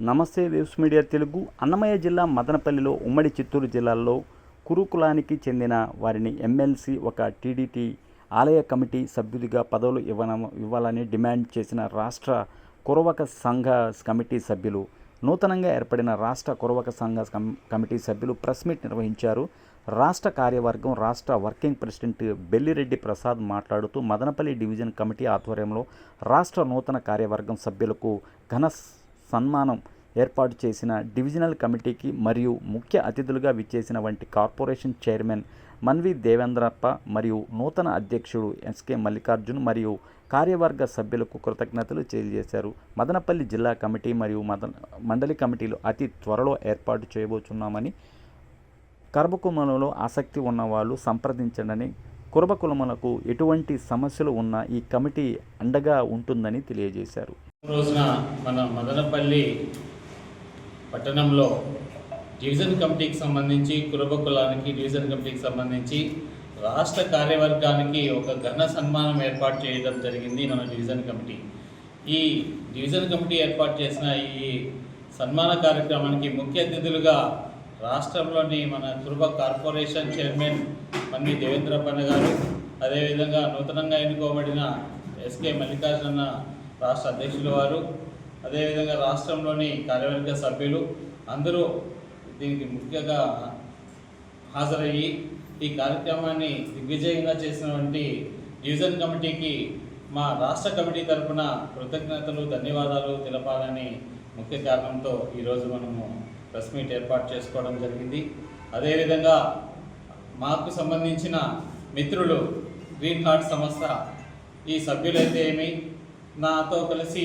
నమస్తే waves media Telugu. Annamayya జిల్లా మదనపల్లిలో ఉమ్మడి చిత్తూరు జిల్లాల్లో కురుకులానికి చెందిన వారిని ఎమ్మెల్సీ ఒక టీడీటీ ఆలయ కమిటీ సభ్యుడిగా పదవులు ఇవ్వాలని డిమాండ్ చేసిన రాష్ట్ర కురవక సంఘ కమిటీ సభ్యులు నూతనంగా ఏర్పడిన రాష్ట్ర కురవక సంఘ కమిటీ సభ్యులు ప్రెస్ మీట్ నిర్వహించారు. రాష్ట్ర కార్యవర్గం రాష్ట్ర వర్కింగ్ ప్రెసిడెంట్ బెల్లిరెడ్డి ప్రసాద్ మాట్లాడుతూ మదనపల్లి డివిజన్ కమిటీ ఆధ్వర్యంలో రాష్ట్ర నూతన కార్యవర్గం సభ్యులకు ఘన సన్మానం ఏర్పాటు చేసిన డివిజనల్ కమిటీకి మరియు ముఖ్య అతిథులుగా విచ్చేసిన వంటి కార్పొరేషన్ చైర్మన్ మన్వి దేవేంద్రప్ప మరియు నూతన అధ్యక్షుడు ఎస్కే మల్లికార్జున్ మరియు కార్యవర్గ సభ్యులకు కృతజ్ఞతలు తెలియజేశారు. మదనపల్లి జిల్లా కమిటీ మరియు మండలి కమిటీలు అతి త్వరలో ఏర్పాటు చేయబోతున్నామని, కర్బకులంలో ఆసక్తి ఉన్నవాళ్ళు సంప్రదించండి. కురబకులములకు ఎటువంటి సమస్యలు ఉన్నా ఈ కమిటీ అండగా ఉంటుందని తెలియజేశారు. రోజున మన మదనపల్లి పట్టణంలో డివిజన్ కమిటీకి సంబంధించి కురబకులానికి డివిజన్ కమిటీకి సంబంధించి రాష్ట్ర కార్యవర్గానికి ఒక ఘన సన్మానం ఏర్పాటు చేయడం జరిగింది. మన డివిజన్ కమిటీ ఈ డివిజన్ కమిటీ ఏర్పాటు చేసిన ఈ సన్మాన కార్యక్రమానికి ముఖ్య అతిథులుగా రాష్ట్రంలోని మన కురబ కార్పొరేషన్ చైర్మన్ మన్వి దేవేంద్రప్పన్న గారు, అదేవిధంగా నూతనంగా ఎన్నుకోబడిన ఎస్కే మల్లికార్జున రాష్ట్ర అధ్యక్షుల వారు, అదేవిధంగా రాష్ట్రంలోని కార్యవర్గ సభ్యులు అందరూ దీనికి ముఖ్యంగా హాజరయ్యి ఈ కార్యక్రమాన్ని దిగ్విజయంగా చేసినటువంటి డివిజన్ కమిటీకి మా రాష్ట్ర కమిటీ తరఫున కృతజ్ఞతలు, ధన్యవాదాలు తెలపాలని ముఖ్య కారణంతో ఈరోజు మనము ప్రెస్ మీట్ ఏర్పాటు చేసుకోవడం జరిగింది. అదేవిధంగా మాకు సంబంధించిన మిత్రులు గ్రీన్ హార్ట్ సంస్థ ఈ సభ్యులైతే ఏమి, నాతో కలిసి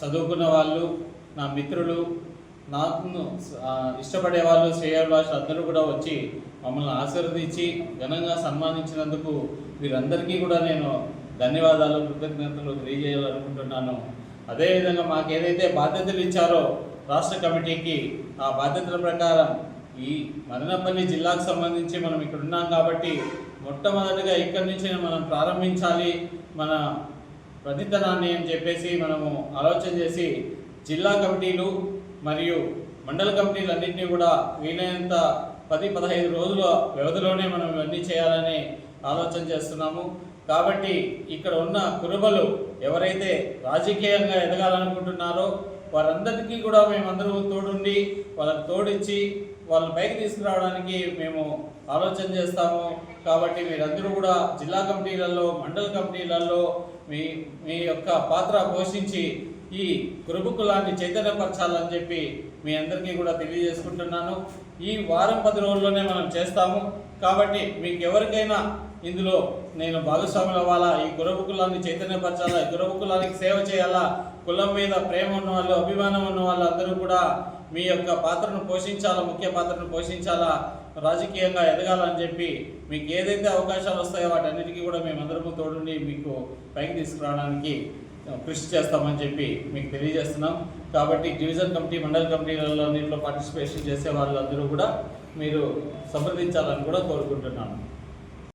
చదువుకున్న వాళ్ళు, నా మిత్రులు, నాకు ఇష్టపడే వాళ్ళు, శ్రేయోభిలాషులు అందరూ కూడా వచ్చి మమ్మల్ని ఆశీర్వదించి ఘనంగా సన్మానించినందుకు వీరందరికీ కూడా నేను ధన్యవాదాలు, కృతజ్ఞతలు తెలియజేయాలనుకుంటున్నాను. అదేవిధంగా మాకు ఏదైతే బాధ్యతలు ఇచ్చారో రాష్ట్ర కమిటీకి, ఆ బాధ్యతల ప్రకారం ఈ మదనపల్లి జిల్లాకు సంబంధించి మనం ఇక్కడ ఉన్నాం కాబట్టి మొట్టమొదటిగా ఇక్కడి నుంచి మనం ప్రారంభించాలి మన ప్రతితనాన్ని అని చెప్పేసి మనము ఆలోచన చేసి జిల్లా కమిటీలు మరియు మండల కమిటీలు అన్నింటినీ కూడా వీలైనంత 10-15 రోజుల వ్యవధిలోనే మనం ఇవన్నీ చేయాలని ఆలోచన చేస్తున్నాము. కాబట్టి ఇక్కడ ఉన్న కురుబలు ఎవరైతే రాజకీయంగా ఎదగాలనుకుంటున్నారో వారందరికీ కూడా మేమందరూ తోడుండి వాళ్ళకి తోడిచ్చి వాళ్ళని పైకి తీసుకురావడానికి మేము ఆలోచన చేస్తాము. కాబట్టి మీరందరూ కూడా జిల్లా కమిటీలలో, మండల కమిటీలలో మీ యొక్క పాత్ర పోషించి ఈ కురుబకులాన్ని చైతన్యపరచాలని చెప్పి మీ అందరికీ కూడా తెలియజేసుకుంటున్నాను. ఈ వారం 10 రోజుల్లోనే మనం చేస్తాము. కాబట్టి మీకు ఎవరికైనా ఇందులో నేను భాగస్వాములు అవ్వాలా, ఈ కురబకులాన్ని చైతన్యపరచాలా, ఈ కురబకులానికి సేవ చేయాలా, కులం మీద ప్రేమ ఉన్న వాళ్ళు, అభిమానం ఉన్న వాళ్ళు అందరూ కూడా మీ యొక్క పాత్రను పోషించాలా, ముఖ్య పాత్రను పోషించాలా, రాజకీయంగా ఎదగాలని చెప్పి మీకు ఏదైతే అవకాశాలు వస్తాయో వాటన్నిటికీ కూడా మేమందరము తోడుండి మీకు పైకి తీసుకురావడానికి కృషి చేస్తామని చెప్పి మీకు తెలియజేస్తున్నాం. కాబట్టి డివిజన్ కమిటీ, మండల కమిటీలలో దీంట్లో పార్టిసిపేషన్ చేసే వాళ్ళందరూ కూడా మీరు సంప్రదించాలని కూడా కోరుకుంటున్నాను.